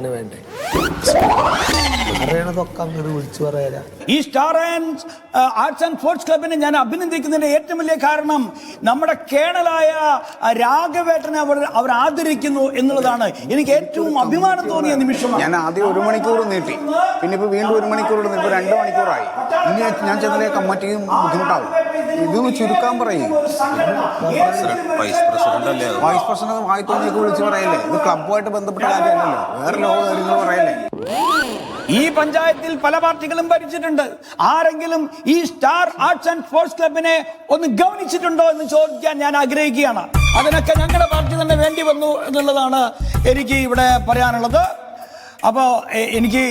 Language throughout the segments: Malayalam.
സ്റ്റാറിന് വേണ്ടേ? അറിയണതൊക്കെ അങ്ങനെ വിളിച്ചു പറയാ. ഈ സ്റ്റാർ ആർട്സ് ആൻഡ് സ്പോർട്സ് ക്ലബിനെ ഞാൻ അഭിനന്ദിക്കുന്നതിന്റെ ഏറ്റവും വലിയ കാരണം നമ്മുടെ കേണലായ രാഘവേട്ടനെ അവർ ആദരിക്കുന്നു എന്നുള്ളതാണ് എനിക്ക് ഏറ്റവും അഭിമാനം തോന്നിയ നിമിഷമാണ്. ഞാൻ ആദ്യം 1 മണിക്കൂർ നീട്ടി, പിന്നെ ഇപ്പൊ വീണ്ടും 1 മണിക്കൂർ, ഇപ്പൊ 2 മണിക്കൂറായി. ഇനി ഞാൻ ചെന്നിലെ കമ്മിറ്റിയും ബുദ്ധിമുട്ടാവും. ഇതൊന്ന് ചുരുക്കാൻ പറയും. വൈസ് പ്രസിഡന്റ് വായി തോന്നിയൊക്കെ വിളിച്ച് പറയല്ലേ? ഇത് ക്ലബുമായിട്ട് ബന്ധപ്പെട്ട കാര്യമല്ലല്ലോ, വേറെ ലോക കാര്യങ്ങൾ പറയല്ലേ? ഈ പഞ്ചായത്തിൽ പല പാർട്ടികളും ഭരിച്ചിട്ടുണ്ട്. ആരെങ്കിലും ഈ സ്റ്റാർ ആർട്സ് ആൻഡ് സ്പോർട്സ് ക്ലബിനെ ഒന്ന് ഗവനിച്ചിട്ടുണ്ടോ എന്ന് ചോദിക്കാൻ ഞാൻ ആഗ്രഹിക്കുകയാണ്. അതിനൊക്കെ ഞങ്ങളുടെ പാർട്ടി തന്നെ വേണ്ടി വന്നു എന്നുള്ളതാണ് എനിക്ക് ഇവിടെ പറയാനുള്ളത്. അപ്പോൾ എനിക്ക്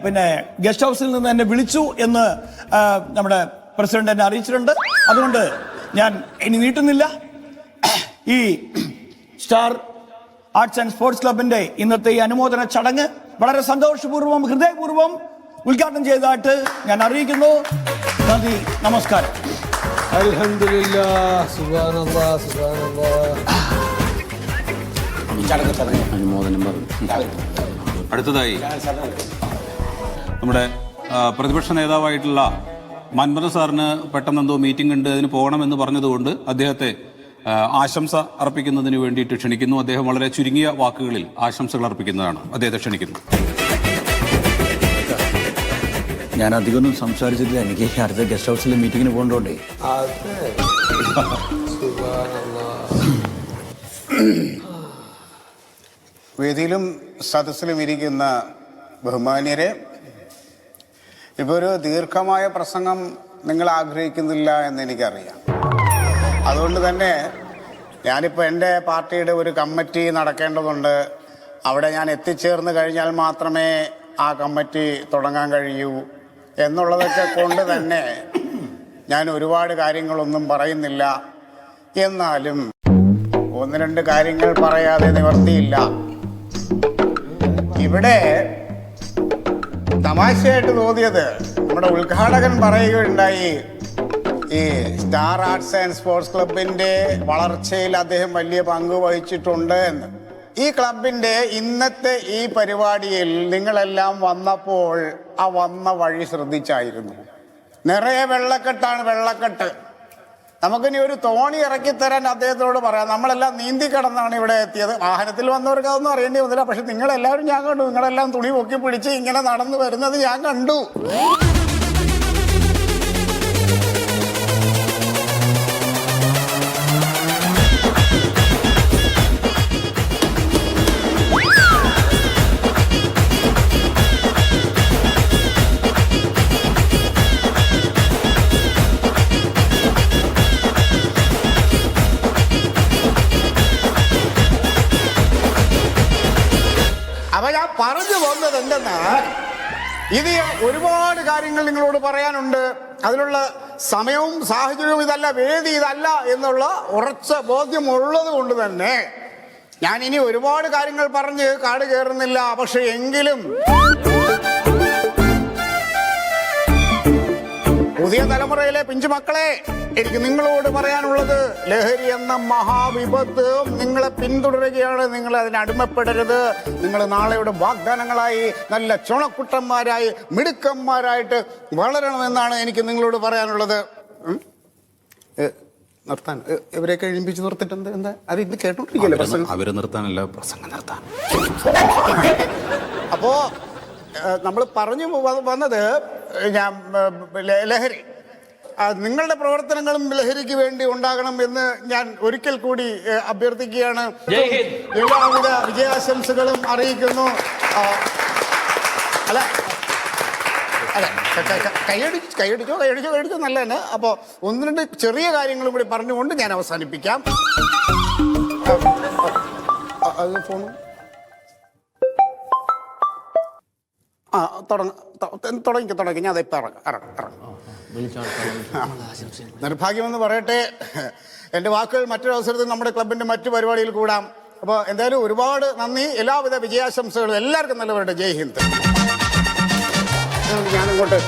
പിന്നെ ഗസ്റ്റ് ഹൗസിൽ നിന്ന് എന്നെ വിളിച്ചു എന്ന് നമ്മുടെ പ്രസിഡന്റ് എന്നെ അറിയിച്ചിട്ടുണ്ട്. അതുകൊണ്ട് ഞാൻ ഇനി നീട്ടുന്നില്ല. ഈ സ്റ്റാർ ആർട്സ് ആൻഡ് സ്പോർട്സ് ക്ലബിന്റെ ഇന്നത്തെ ഈ അനുമോദന ചടങ്ങ് വളരെ സന്തോഷപൂർവ്വം ഹൃദയപൂർവ്വം ഉദ്ഘാടനം ചെയ്തതായിട്ട് ഞാൻ അറിയിക്കുന്നു. നന്ദി, നമസ്കാരം. അൽഹംദുലില്ലാഹ്, സുബ്ഹാനല്ലാഹ്, സുബ്ഹാനല്ലാഹ്. അനുമോദനം പറഞ്ഞു. അടുത്തതായി നമ്മുടെ പ്രതിപക്ഷ നേതാവായിട്ടുള്ള മൻമോഹൻ സാറിന് പെട്ടെന്നെന്തോ മീറ്റിംഗ് ഉണ്ട്, അതിന് പോകണമെന്ന് പറഞ്ഞതുകൊണ്ട് അദ്ദേഹത്തെ ആശംസ അർപ്പിക്കുന്നതിന് വേണ്ടിയിട്ട് ക്ഷണിക്കുന്നു. അദ്ദേഹം വളരെ ചുരുങ്ങിയ വാക്കുകളിൽ ആശംസകൾ അർപ്പിക്കുന്നതാണ്. അദ്ദേഹത്തെ ക്ഷണിക്കുന്നു. ഞാൻ അധികമൊന്നും സംസാരിച്ചിട്ടില്ല, എനിക്ക് അടുത്ത ഗസ്റ്റ് ഹൗസിലെ മീറ്റിങ്ങിന് പോകണ്ടോണ്ടേ. വേദിയിലും സദസ്സിലും ഇരിക്കുന്ന ബഹുമാന്യരെ, ഇപ്പോൾ ഒരു ദീർഘമായ പ്രസംഗം നിങ്ങൾ ആഗ്രഹിക്കുന്നില്ല എന്ന് എനിക്കറിയാം. അതുകൊണ്ട് തന്നെ ഞാനിപ്പോൾ എൻ്റെ പാർട്ടിയുടെ ഒരു കമ്മിറ്റി നടക്കേണ്ടതുണ്ട്. അവിടെ ഞാൻ എത്തിച്ചേർന്ന് കഴിഞ്ഞാൽ മാത്രമേ ആ കമ്മിറ്റി തുടങ്ങാൻ കഴിയൂ എന്നുള്ളതൊക്കെ കൊണ്ട് തന്നെ ഞാൻ ഒരുപാട് കാര്യങ്ങളൊന്നും പറയുന്നില്ല. എന്നാലും 1-2 കാര്യങ്ങൾ പറയാതെ നിവർത്തിയില്ല. ഇവിടെ തമാശയായിട്ട് തോന്നിയത് നമ്മുടെ ഉദ്ഘാടകൻ പറയുകയുണ്ടായി, ഈ സ്റ്റാർ ആർട്സ് ആൻഡ് സ്പോർട്സ് ക്ലബിന്റെ വളർച്ചയിൽ അദ്ദേഹം വലിയ പങ്ക് വഹിച്ചിട്ടുണ്ട് എന്ന്. ഈ ക്ലബിന്റെ ഇന്നത്തെ ഈ പരിപാടിയിൽ നിങ്ങളെല്ലാം വന്നപ്പോൾ ആ വന്ന വഴി ശ്രദ്ധിച്ചായിരുന്നു. നിറയെ വെള്ളക്കെട്ടാണ്, വെള്ളക്കെട്ട്. നമുക്കിനി ഒരു തോണി ഇറക്കിത്തരാൻ അദ്ദേഹത്തോട് പറയാം. നമ്മളെല്ലാം നീന്തി കിടന്നാണ് ഇവിടെ എത്തിയത്. വാഹനത്തിൽ വന്നവർക്ക് അതൊന്നും അറിയേണ്ടി വന്നില്ല. പക്ഷെ നിങ്ങളെല്ലാവരും ഞാൻ കണ്ടു, നിങ്ങളെല്ലാം തുണി പൊക്കി പിടിച്ച് ഇങ്ങനെ നടന്നു വരുന്നത് ഞാൻ കണ്ടു. അപ്പൊ ഞാൻ പറഞ്ഞു പോകുന്നത് എന്തെന്നാ, ഇത് ഒരുപാട് കാര്യങ്ങൾ നിങ്ങളോട് പറയാനുണ്ട്. അതിനുള്ള സമയവും സാഹചര്യവും ഇതല്ല, വേദി ഇതല്ല എന്നുള്ള ഉറച്ച ബോധ്യമുള്ളത് കൊണ്ട് തന്നെ ഞാൻ ഇനി ഒരുപാട് കാര്യങ്ങൾ പറഞ്ഞ് കാട് കയറുന്നില്ല. പക്ഷെ എങ്കിലും പുതിയ തലമുറയിലെ പിഞ്ചുമക്കളെ, എനിക്ക് നിങ്ങളോട് പറയാനുള്ളത്, ലഹരി എന്ന മഹാവിപത്ത് നിങ്ങളെ പിന്തുടരുകയാണ്. നിങ്ങൾ അതിന് അടിമപ്പെടരുത്. നിങ്ങൾ നാളെയുടെ വാഗ്ദാനങ്ങളായി നല്ല ചുണക്കുട്ടന്മാരായി മിടുക്കന്മാരായിട്ട് വളരണമെന്നാണ് എനിക്ക് നിങ്ങളോട് പറയാനുള്ളത്. നിർത്താൻ ഇവരെയൊക്കെ എഴുപ്പിച്ച് നിർത്തിട്ടുണ്ട്. എന്താ അത് ഇത് കേട്ടോണ്ടിരിക്കല്ലേ പ്രസംഗം? അവര് നിർത്താനല്ല, പ്രസംഗം നിർത്താൻ. അപ്പോ നമ്മൾ പറഞ്ഞു വന്നത്, ഞാൻ ലഹരി, നിങ്ങളുടെ പ്രവർത്തനങ്ങളും ലഹരിക്ക് വേണ്ടി ഉണ്ടാകണം എന്ന് ഞാൻ ഒരിക്കൽ കൂടി അഭ്യർത്ഥിക്കുകയാണ്. എല്ലാവിധ വിജയാശംസകളും അറിയിക്കുന്നു. അല്ല അതെ, കൈയടിച്ചോ നല്ല തന്നെ. അപ്പോൾ 1-2 ചെറിയ കാര്യങ്ങളും കൂടി പറഞ്ഞുകൊണ്ട് ഞാൻ അവസാനിപ്പിക്കാം. അത് ഫോണും തുടങ്ങി ഞാൻ അതിപ്പോൾ ഇറങ്ങാം. നിർഭാഗ്യമെന്ന് പറയട്ടെ, എൻ്റെ വാക്കുകൾ മറ്റൊരു അവസരത്തിൽ നമ്മുടെ ക്ലബിൻ്റെ മറ്റു പരിപാടിയിൽ കൂടാം. അപ്പോൾ എന്തായാലും ഒരുപാട് നന്ദി, എല്ലാവിധ വിജയാശംസകളും എല്ലാവർക്കും നല്ലവരുടെ. ജയ് ഹിന്ദ്. ഞാനിങ്ങോട്ട്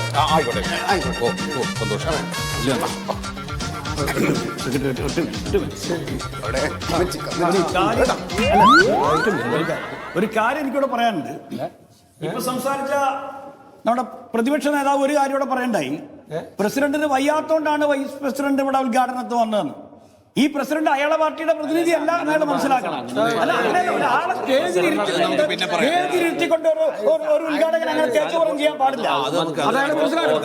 സന്തോഷം. അവിടെ ഒരു കാര്യം എനിക്കിവിടെ പറയാനുണ്ട്. ഇപ്പൊ സംസാരിച്ച നമ്മുടെ പ്രതിപക്ഷ നേതാവ് ഒരു കാര്യം ഇവിടെ പറയണ്ടായി. പ്രസിഡന്റിന് വയ്യാത്തോണ്ടാണ് വൈസ് പ്രസിഡന്റ് ഇവിടെ ഉദ്ഘാടനത്തിന് വന്നതെന്ന്. ഈ പ്രസിഡന്റ് അയാളെ പാർട്ടിയുടെ പ്രതിനിധി അല്ല എന്നയാൾ മനസ്സിലാക്കണം. അല്ല, അങ്ങനെ ഒരാളെ സ്റ്റേജിലിരുത്തിക്കൊണ്ട് ഒരു ഉദ്ഘാടകൻ അങ്ങനെ തേച്ചുപറം ചെയ്യാൻ പാടില്ല. അതാണ് മനസ്സിലാക്കണം.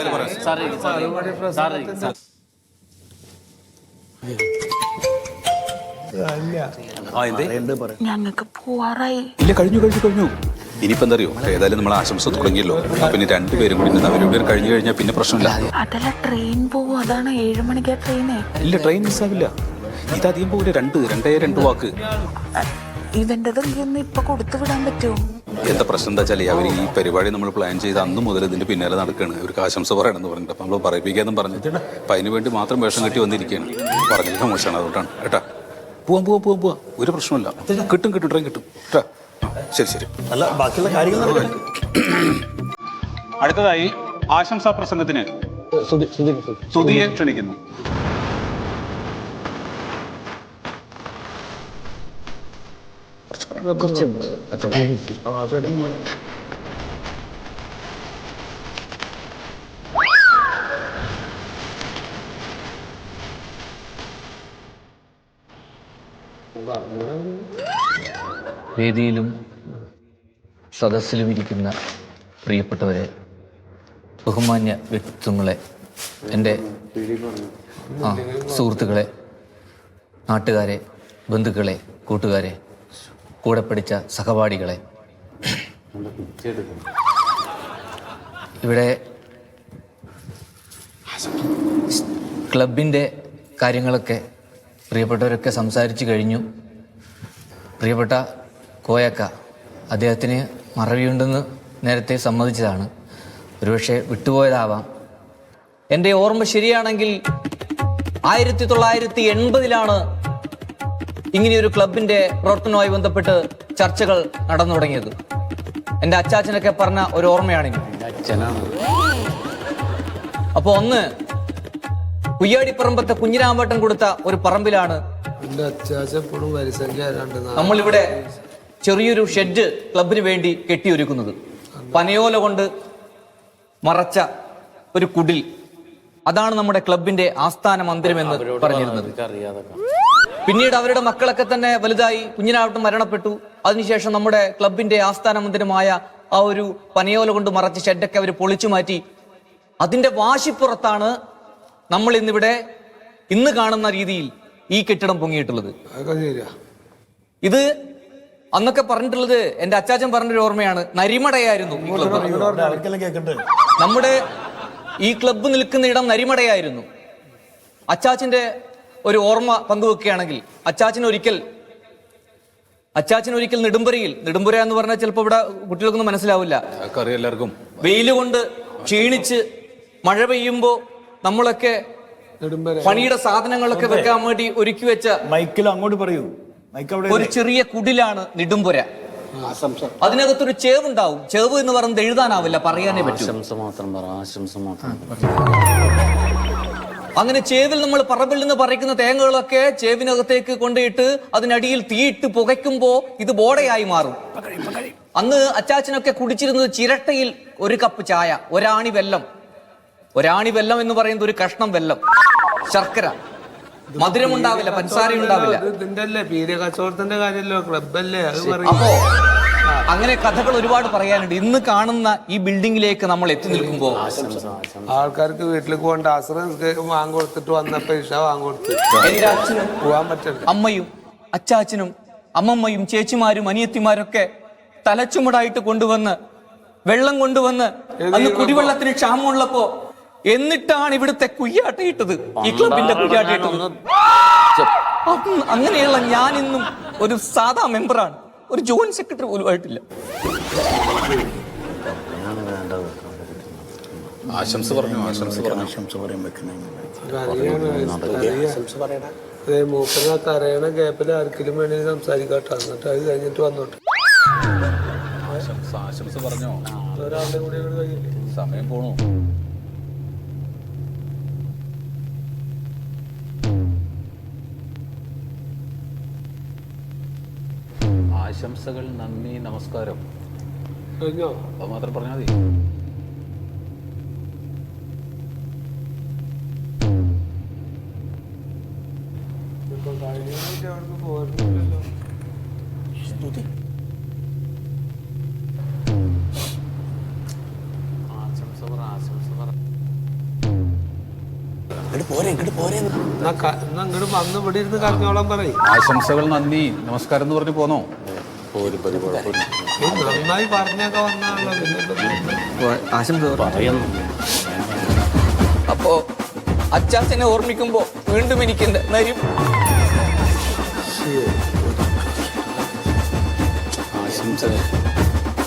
ഞങ്ങൾക്ക് പോവാറായി. ഇല്ല, കഴിഞ്ഞു. ഇനിയിപ്പോ എന്താ അറിയോ, ഏതായാലും നമ്മൾ ആശംസ തുടങ്ങിയല്ലോ. പിന്നെ രണ്ടുപേരും കൂടി അവരുടെ കഴിഞ്ഞു കഴിഞ്ഞാൽ പിന്നെ പ്രശ്നമില്ല. അതല്ല, ട്രെയിൻ പോവും. അതാണ് 7 മണിക്കാ ട്രെയിന്. ഇല്ല, ട്രെയിൻ മിസ്സാവില്ല. ഇതധികം പോകില്ല. രണ്ട് വാക്ക്. ഇവന്റെതൊന്നും ഇപ്പൊ കൊടുത്തു വിടാൻ പറ്റുമോ? എന്താ പ്രശ്നം എന്താ വെച്ചാൽ അവർ ഈ പരിപാടി നമ്മൾ പ്ലാൻ ചെയ്ത് അന്ന് മുതൽ ഇതിന്റെ പിന്നാലെ നടക്കുകയാണ്. ഇവർക്ക് ആശംസ പറയണമെന്ന് പറഞ്ഞിട്ട് അപ്പൊ നമ്മൾ പറയിപ്പിക്കാന്നും പറഞ്ഞിട്ട് അപ്പൊ അതിന് വേണ്ടി മാത്രം വേഷം കെട്ടി വന്നിരിക്കുകയാണ്. പറഞ്ഞില്ല മോശമാണ്, അതുകൊണ്ടാണ് കേട്ടാ. പോവാം, ഒരു പ്രശ്നമില്ല. കിട്ടും, ട്രെയിൻ കിട്ടും കേട്ടാ. ശരി. അല്ല, ബാക്കിയുള്ള കാര്യങ്ങൾ അടുത്തതായി ആശംസാ പ്രസംഗത്തിന് സ്തുതിയെ ക്ഷണിക്കുന്നു. വേദിയിലും സദസ്സിലും ഇരിക്കുന്ന പ്രിയപ്പെട്ടവരെ, ബഹുമാന്യ വ്യക്തിത്വങ്ങളെ, എൻ്റെ സുഹൃത്തുക്കളെ, നാട്ടുകാരെ, ബന്ധുക്കളെ, കൂട്ടുകാരെ, കൂടെ പഠിച്ച സഹപാഠികളെ, ഇവിടെ ക്ലബിൻ്റെ കാര്യങ്ങളൊക്കെ പ്രിയപ്പെട്ടവരൊക്കെ സംസാരിച്ചു കഴിഞ്ഞു. പ്രിയപ്പെട്ട കോയക്ക, അദ്ദേഹത്തിന് മറവിയുണ്ടെന്ന് നേരത്തെ സമ്മതിച്ചതാണ്. ഒരുപക്ഷെ വിട്ടുപോയതാവാം. എൻ്റെ ഓർമ്മ ശരിയാണെങ്കിൽ 1980-ലാണ് ഇങ്ങനെയൊരു ക്ലബിൻ്റെ പ്രവർത്തനവുമായി ബന്ധപ്പെട്ട് ചർച്ചകൾ നടന്നു തുടങ്ങിയത്. എൻ്റെ അച്ചാച്ചനൊക്കെ പറഞ്ഞ ഒരു ഓർമ്മയാണെങ്കിൽ. അപ്പോൾ ഒന്ന് കുയ്യാടിപ്പറമ്പത്തെ കുഞ്ഞിരാമേട്ടൻ കൊടുത്ത ഒരു പറമ്പിലാണ് നമ്മളിവിടെ ചെറിയൊരു ഷെഡ് ക്ലബിന് വേണ്ടി കെട്ടിയൊരുക്കുന്നത്. പനയോല കൊണ്ട് മറച്ച ഒരു കുടിൽ. അതാണ് നമ്മുടെ ക്ലബിന്റെ ആസ്ഥാന മന്ദിരം എന്ന് പറഞ്ഞിരുന്നത്. പിന്നീട് അവരുടെ മക്കളൊക്കെ തന്നെ വലുതായി, കുഞ്ഞിനാവട്ടം മരണപ്പെട്ടു. അതിനുശേഷം നമ്മുടെ ക്ലബിന്റെ ആസ്ഥാന മന്ദിരമായ ആ ഒരു പനയോല കൊണ്ട് മറച്ച ഷെഡൊക്കെ അവർ പൊളിച്ചു മാറ്റി. അതിന്റെ വാശിപ്പുറത്താണ് നമ്മൾ ഇന്ന് കാണുന്ന രീതിയിൽ ഈ കെട്ടിടം പൊങ്ങിയിട്ടുള്ളത്. ഇത് അന്നൊക്കെ പറഞ്ഞിട്ടുള്ളത് എൻ്റെ അച്ചാച്ചൻ പറഞ്ഞൊരു ഓർമ്മയാണ്. നരിമടയായിരുന്നു ഈ ക്ലബ്ബ്. നമ്മുടെ ഈ ക്ലബ്ബ് നിൽക്കുന്ന ഇടം നരിമടയായിരുന്നു. അച്ചാച്ചന്റെ ഒരു ഓർമ്മ പങ്കുവെക്കുകയാണെങ്കിൽ, അച്ചാച്ചൻ ഒരിക്കൽ നെടുമ്പുര എന്ന് പറഞ്ഞാൽ ചിലപ്പോൾ ഇവിടെ കുട്ടികൾക്കൊന്നും മനസ്സിലാവില്ല. വെയിൽ കൊണ്ട് ക്ഷീണിച്ച് മഴ പെയ്യുമ്പോ നമ്മളൊക്കെ പണിയുടെ സാധനങ്ങളൊക്കെ വെക്കാൻ വേണ്ടി ഒരുക്കി വെച്ച മൈക്കിൽ അങ്ങോട്ട് പറയൂ. ഒരു ചെറിയ കുടിലാണ് നെടുമ്പുര. അതിനകത്തൊരു ചേവുണ്ടാവും. ചേവ് എന്ന് പറയുന്നത് എഴുതാനാവില്ല, പറയാനേ പറ്റും. അങ്ങനെ ചേവിൽ നമ്മൾ പറമ്പിൽ നിന്ന് പറിക്കുന്ന തേങ്ങകളൊക്കെ ചേവിനകത്തേക്ക് കൊണ്ടുപോയിട്ട് അതിനടിയിൽ തീയിട്ട് പുകയ്ക്കുമ്പോ ഇത് ബോടയായി മാറും. അന്ന് അച്ചാച്ചനൊക്കെ കുടിച്ചിരുന്നത് ചിരട്ടയിൽ ഒരു കപ്പ് ചായ, ഒരാണി വെല്ലം എന്ന് പറയുന്നത് ഒരു കഷ്ണം വെല്ലം, ശർക്കര, മധുരം ഉണ്ടാവില്ല, പഞ്ചസാര ഉണ്ടാവില്ല. അപ്പോ അങ്ങനെ കഥകൾ ഒരുപാട് പറയാനുണ്ട്. ഇന്ന് കാണുന്ന ഈ ബിൽഡിങ്ങിലേക്ക് നമ്മൾ എത്തി നിൽക്കുമ്പോ ആൾക്കാർക്ക് വീട്ടിലേക്ക് പോകേണ്ട ആശ്രയം വാങ്ങിക്കൊടുത്തിട്ട് വന്നപ്പോ എന്റെ അച്ഛനും അമ്മയും അച്ചാച്ചനും അമ്മമ്മയും ചേച്ചിമാരും അനിയത്തിമാരൊക്കെ തലച്ചുമടായിട്ട് കൊണ്ടുവന്ന് വെള്ളം കൊണ്ടുവന്ന് അന്ന് കുടിവെള്ളത്തിന് ക്ഷാമമുള്ളപ്പോ എന്നിട്ടാണ് ഇവിടുത്തെ കുയ്യാട്ടയിട്ടത്, ഈ ക്ലബിന്റെ കുയ്യാട്ടയിട്ടത്. അങ്ങനെയുള്ള ഞാൻ ഇന്നും ഒരു സാധാ മെമ്പറാണ്, ഒരു ജോയിന്റ് സെക്രട്ടറി പോലും ആയിട്ടില്ല. മൂപ്പറിനകത്ത് അറിയണ ഗ്യാപ്പിൽ ആർക്കെങ്കിലും വേണ്ടി സംസാരിക്കട്ടെ, എന്നിട്ട് അത് കഴിഞ്ഞിട്ട് വന്നോട്ടെ. ഒരാളുടെ കൂടെ സമയം പോണു. ആശംസകൾ, നന്ദി, നമസ്കാരം. കഴിഞ്ഞോ? അത് മാത്രം പറഞ്ഞാൽ മതി. ഇപ്പൊ കഴിഞ്ഞിട്ട് അവിടുന്ന് പോരുന്നില്ലല്ലോ. എന്നാ അങ്ങോട്ട് വന്ന് ഇവിടെ ഇരുന്ന് കരഞ്ഞോളാൻ പറയും. ആശംസകൾ, നന്ദി, നമസ്കാരം എന്ന് പറഞ്ഞ് പോന്നോ? നന്നായി പറഞ്ഞൊക്കെ വന്നാണല്ലോ. അപ്പോ അച്ചാച്ചനെ ഓർമ്മിക്കുമ്പോ വീണ്ടും എനിക്ക് നരും. ആശംസകൾ.